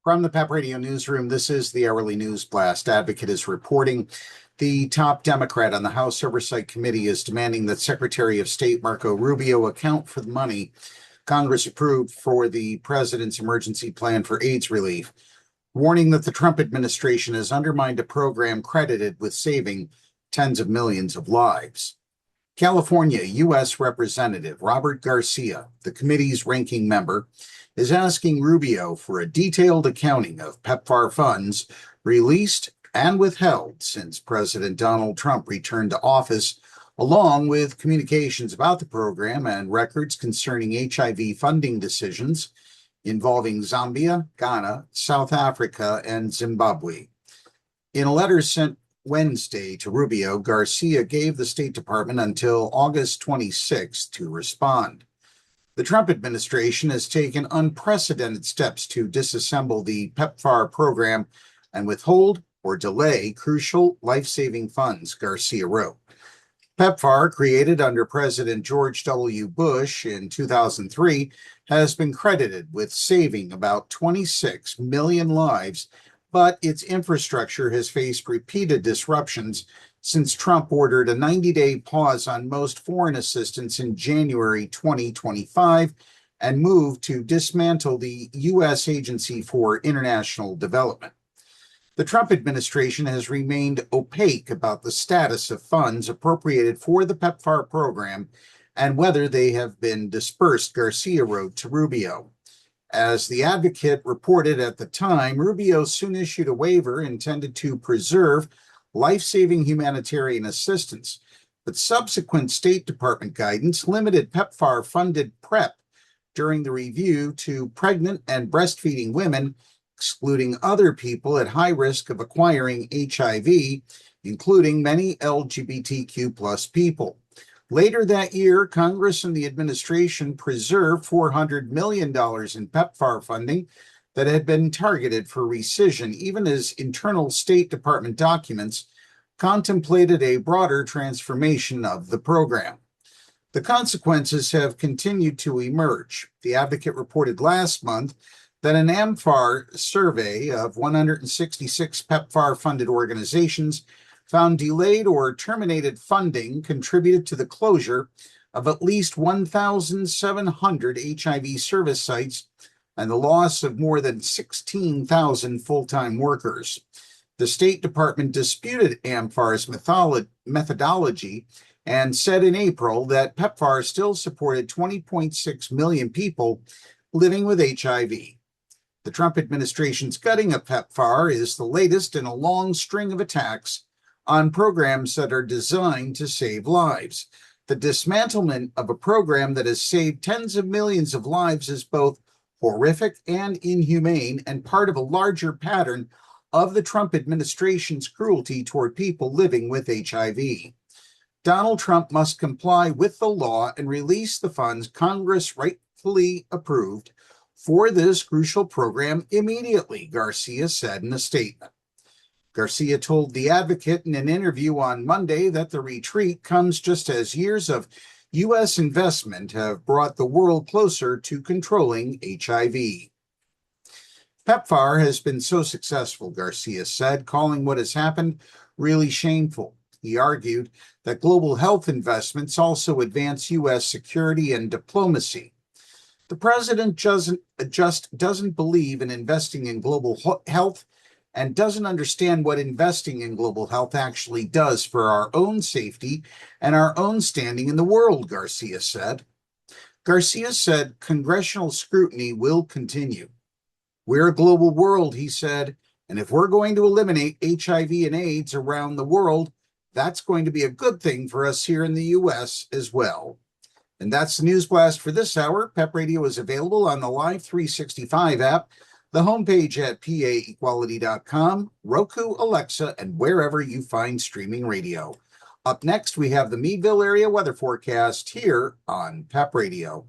From the PEP Radio Newsroom, this is the Hourly News Blast. Advocate is reporting the top Democrat on the House Oversight Committee is demanding that Secretary of State Marco Rubio account for the money Congress approved for the president's emergency plan for AIDS relief, warning that the Trump administration has undermined a program credited with saving tens of millions of lives. California U.S. Representative Robert Garcia, the committee's ranking member, is asking Rubio for a detailed accounting of PEPFAR funds released and withheld since President Donald Trump returned to office, along with communications about the program and records concerning HIV funding decisions involving Zambia, Ghana, South Africa, and Zimbabwe. In a letter sent Wednesday to Rubio, Garcia gave the State Department until August 26 to respond. The Trump administration has taken unprecedented steps to disassemble the PEPFAR program and withhold or delay crucial life-saving funds, Garcia wrote. PEPFAR, created under President George W. Bush in 2003, has been credited with saving about 26 million lives, but its infrastructure has faced repeated disruptions since Trump ordered a 90-day pause on most foreign assistance in January 2025 and moved to dismantle the U.S. Agency for International Development. The Trump administration has remained opaque about the status of funds appropriated for the PEPFAR program and whether they have been dispersed, Garcia wrote to Rubio. As the Advocate reported at the time, Rubio soon issued a waiver intended to preserve life-saving humanitarian assistance, but subsequent State Department guidance limited PEPFAR-funded PrEP during the review to pregnant and breastfeeding women, excluding other people at high risk of acquiring HIV, including many LGBTQ+ people. Later that year, Congress and the administration preserved $400 million in PEPFAR funding that had been targeted for rescission, even as internal State Department documents contemplated a broader transformation of the program. The consequences have continued to emerge. The Advocate reported last month that an AmFAR survey of 166 PEPFAR-funded organizations found delayed or terminated funding contributed to the closure of at least 1,700 HIV service sites and the loss of more than 16,000 full-time workers. The State Department disputed AmFAR's methodology and said in April that PEPFAR still supported 20.6 million people living with HIV. The Trump administration's gutting of PEPFAR is the latest in a long string of attacks on programs that are designed to save lives. The dismantlement of a program that has saved tens of millions of lives is both horrific and inhumane, and part of a larger pattern of the Trump administration's cruelty toward people living with HIV. Donald Trump must comply with the law and release the funds Congress rightfully approved for this crucial program immediately, Garcia said in a statement. Garcia told The Advocate in an interview on Monday that the retreat comes just as years of U.S. investment have brought the world closer to controlling HIV. PEPFAR has been so successful, Garcia said, calling what has happened really shameful. He argued that global health investments also advance U.S. security and diplomacy. The president just doesn't believe in investing in global health and doesn't understand what investing in global health actually does for our own safety and our own standing in the world, Garcia said. Garcia said congressional scrutiny will continue. We're a global world, he said, and if we're going to eliminate HIV and AIDS around the world, that's going to be a good thing for us here in the U.S. as well. And that's the News Blast for this hour. PEP Radio is available on the Live 365 app, the homepage at paequality.com, Roku, Alexa, and wherever you find streaming radio. Up next, we have the Meadville area weather forecast here on PEP Radio.